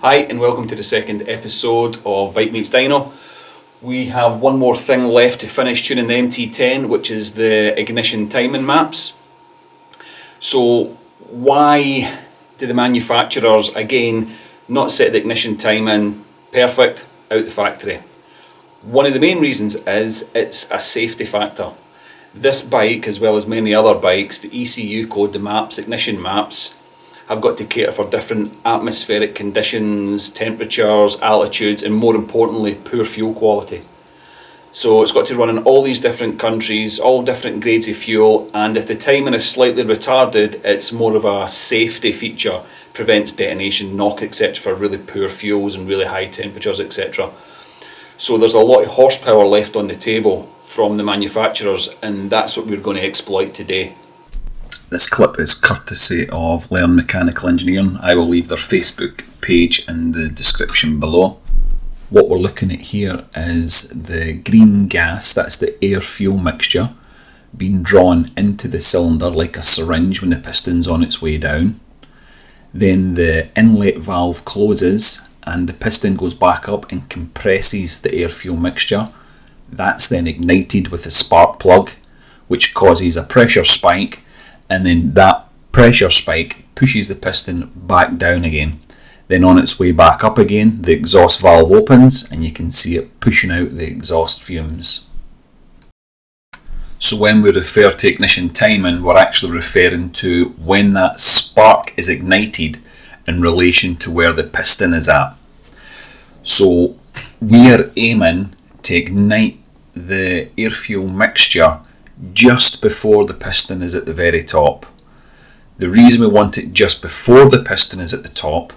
Hi and welcome to the second episode of Bike Meets Dyno. We have one more thing left to finish tuning the MT10, which is the ignition timing maps. So why do the manufacturers again not set the ignition timing perfect out the factory? One of the main reasons is it's a safety factor. This bike, as well as many other bikes, the ECU code, the maps, ignition maps, have got to cater for different atmospheric conditions, temperatures, altitudes, and more importantly, poor fuel quality. So it's got to run in all these different countries, all different grades of fuel, and if the timing is slightly retarded, it's more of a safety feature, prevents detonation, knock, etc. for really poor fuels and really high temperatures, etc. So there's a lot of horsepower left on the table from the manufacturers, and that's what we're going to exploit today. This clip is courtesy of Learn Mechanical Engineering. I will leave their Facebook page in the description below. What we're looking at here is the green gas, that's the air-fuel mixture, being drawn into the cylinder like a syringe when the piston's on its way down. Then the inlet valve closes and the piston goes back up and compresses the air-fuel mixture. That's then ignited with a spark plug, which causes a pressure spike, and then that pressure spike pushes the piston back down again. Then on its way back up again, the exhaust valve opens and you can see it pushing out the exhaust fumes. So when we refer to ignition timing, we're actually referring to when that spark is ignited in relation to where the piston is at. So we are aiming to ignite the air-fuel mixture just before the piston is at the very top. The reason we want it just before the piston is at the top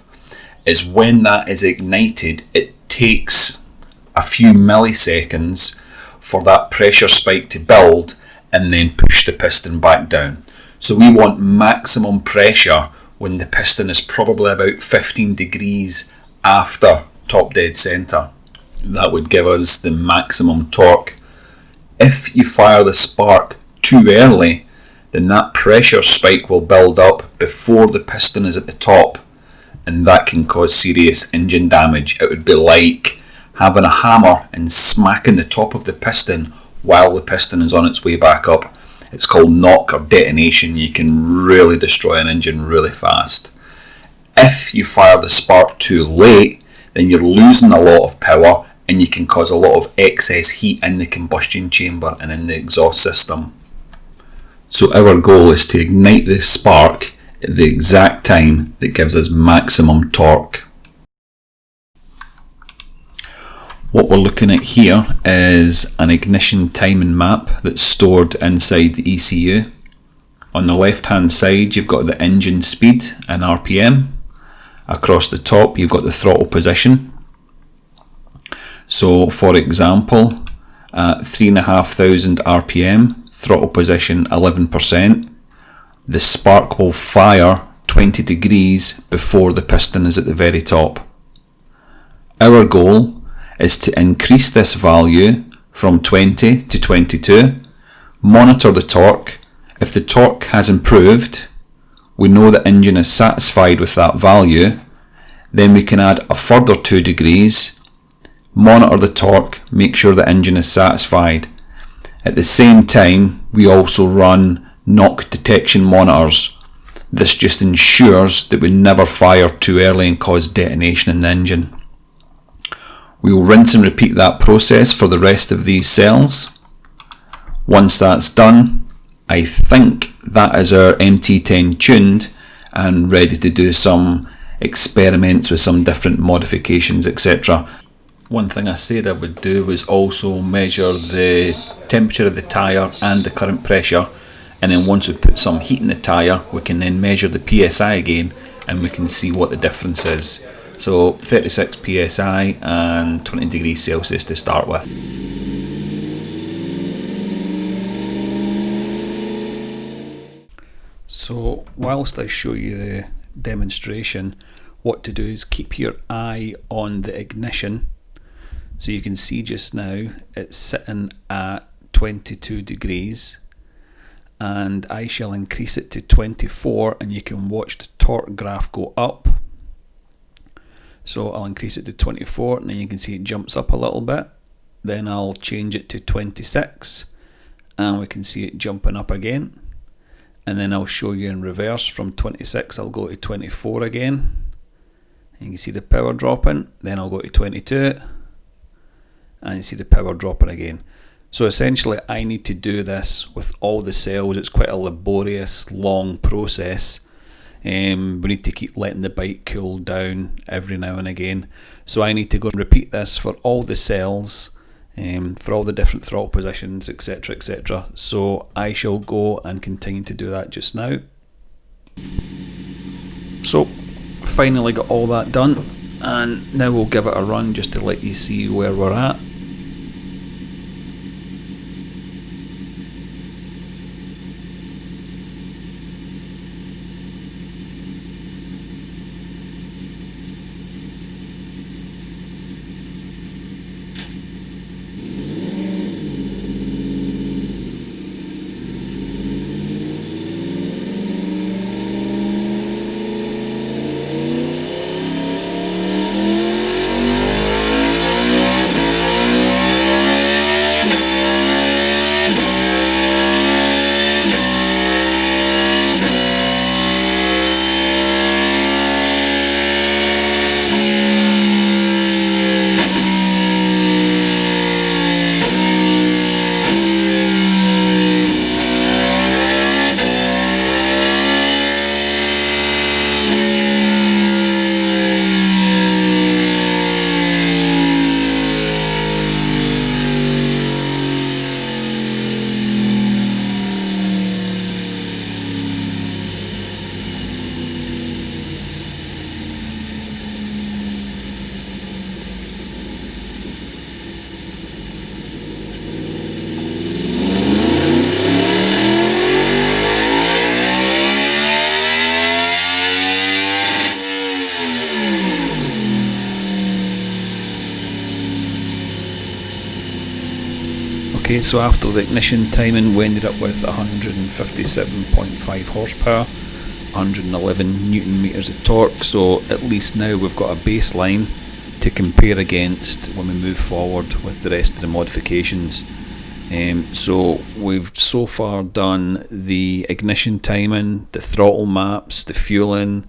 is when that is ignited, it takes a few milliseconds for that pressure spike to build and then push the piston back down. So we want maximum pressure when the piston is probably about 15 degrees after top dead center. That would give us the maximum torque. If you fire the spark too early, then that pressure spike will build up before the piston is at the top, and that can cause serious engine damage. It would be like having a hammer and smacking the top of the piston while the piston is on its way back up. It's called knock or detonation. You can really destroy an engine really fast. If you fire the spark too late, then you're losing a lot of power and you can cause a lot of excess heat in the combustion chamber and in the exhaust system. So our goal is to ignite this spark at the exact time that gives us maximum torque. What we're looking at here is an ignition timing map that's stored inside the ECU. On the left hand side you've got the engine speed and RPM. Across the top you've got the throttle position. So for example, at 3,500 RPM, throttle position 11%, the spark will fire 20 degrees before the piston is at the very top. Our goal is to increase this value from 20 to 22, monitor the torque. If the torque has improved, we know the engine is satisfied with that value, then we can add a further 2 degrees, monitor the torque, make sure the engine is satisfied. At the same time, we also run knock detection monitors. This just ensures that we never fire too early and cause detonation in the engine. We will rinse and repeat that process for the rest of these cells. Once that's done, I think that is our MT10 tuned and ready to do some experiments with some different modifications, etc. One thing I said I would do was also measure the temperature of the tyre and the current pressure, and then once we put some heat in the tyre we can then measure the PSI again and we can see what the difference is. So 36 PSI and 20 degrees Celsius to start with. So whilst I show you the demonstration, what to do is keep your eye on the ignition. So you can see just now it's sitting at 22 degrees, and I shall increase it to 24 and you can watch the torque graph go up. So I'll increase it to 24, and then you can see it jumps up a little bit. Then I'll change it to 26, and we can see it jumping up again. And then I'll show you in reverse. From 26 I'll go to 24 again, and you can see the power dropping. Then I'll go to 22, and you see the power dropping again. So essentially I need to do this with all the cells. It's quite a laborious, long process. We need to keep letting the bike cool down every now and again. So I need to go and repeat this for all the cells, for all the different throttle positions, etc, etc. So I shall go and continue to do that just now. So finally got all that done, and now we'll give it a run just to let you see where we're at. Okay, so after the ignition timing we ended up with 157.5 horsepower, 111 newton meters of torque, so at least now we've got a baseline to compare against when we move forward with the rest of the modifications. So we've so far done the ignition timing, the throttle maps, the fueling,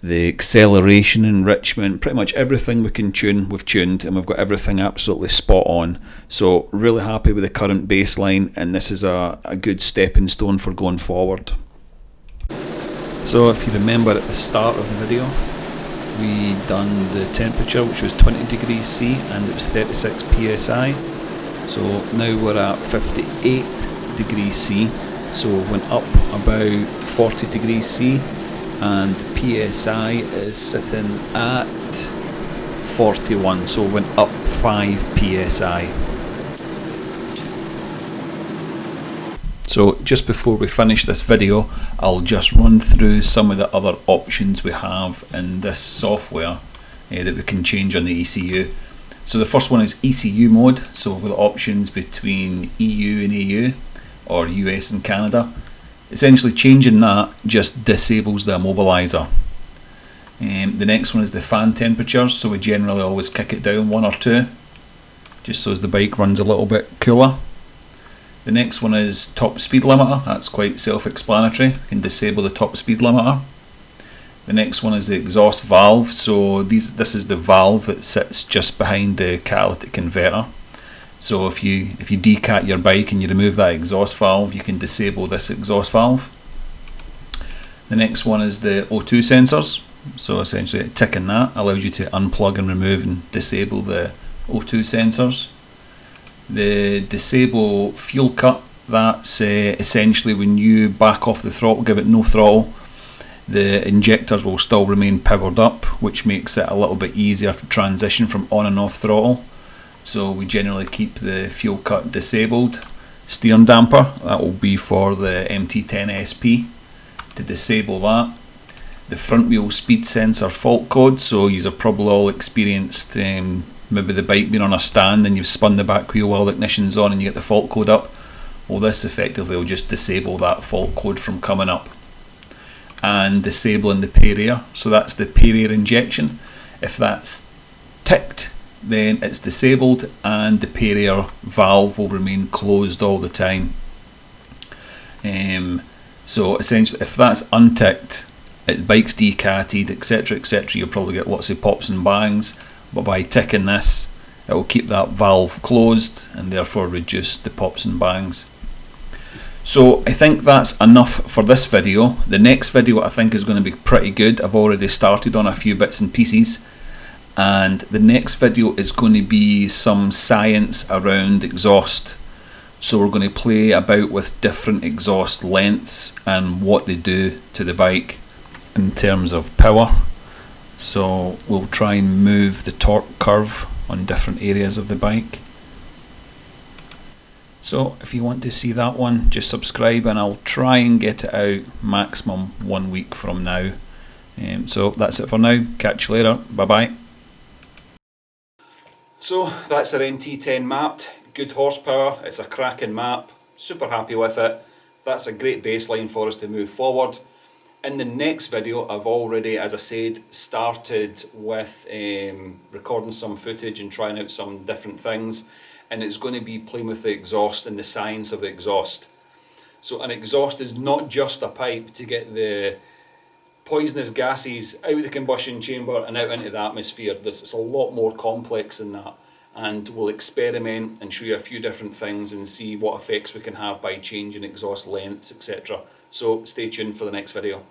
the acceleration enrichment, pretty much everything we can tune we've tuned, and we've got everything absolutely spot on. So really happy with the current baseline, and this is a good stepping stone for going forward. So if you remember at the start of the video we done the temperature, which was 20 degrees C and it was 36 psi. So now we're at 58 degrees C, so we went up about 40 degrees C, and PSI is sitting at 41, so we went up 5 PSI. So just before we finish this video, I'll just run through some of the other options we have in this software that we can change on the ECU. So the first one is ECU mode, so we've got options between EU and AU, or US and Canada. Essentially changing that just disables the immobiliser. The next one is the fan temperatures, so we generally always kick it down 1 or 2, just so as the bike runs a little bit cooler. The next one is top speed limiter, that's quite self-explanatory, you can disable the top speed limiter. The next one is the exhaust valve, so this is the valve that sits just behind the catalytic converter. So if you decat your bike and you remove that exhaust valve, you can disable this exhaust valve. The next one is the O2 sensors, so essentially ticking that allows you to unplug and remove and disable the O2 sensors. The disable fuel cut, that's essentially when you back off the throttle, give it no throttle, the injectors will still remain powered up, which makes it a little bit easier to transition from on and off throttle. So we generally keep the fuel cut disabled. Steering damper, that will be for the MT10 SP, to disable that. The front wheel speed sensor fault code, so you have probably all experienced maybe the bike being on a stand and you've spun the back wheel while the ignition's on and you get the fault code up. Well, this effectively will just disable that fault code from coming up. And disabling the pay air, so that's the pay air injection. If that's ticked, then it's disabled and the pair valve will remain closed all the time. So essentially, if that's unticked, the bike's decatted, etc, etc, you'll probably get lots of pops and bangs, but by ticking this, it will keep that valve closed and therefore reduce the pops and bangs. So I think that's enough for this video. The next video I think is going to be pretty good. I've already started on a few bits and pieces, and the next video is going to be some science around exhaust. So we're going to play about with different exhaust lengths and what they do to the bike in terms of power. So we'll try and move the torque curve on different areas of the bike. So if you want to see that one, just subscribe and I'll try and get it out maximum 1 week from now. So that's it for now. Catch you later. Bye bye. So that's our MT10 mapped. Good horsepower, it's a cracking map, super happy with it. That's a great baseline for us to move forward. In the next video, I've already, as I said, started with recording some footage and trying out some different things, and it's going to be playing with the exhaust and the science of the exhaust. So an exhaust is not just a pipe to get the poisonous gases out of the combustion chamber and out into the atmosphere. It's a lot more complex than that, and we'll experiment and show you a few different things and see what effects we can have by changing exhaust lengths, etc. So stay tuned for the next video.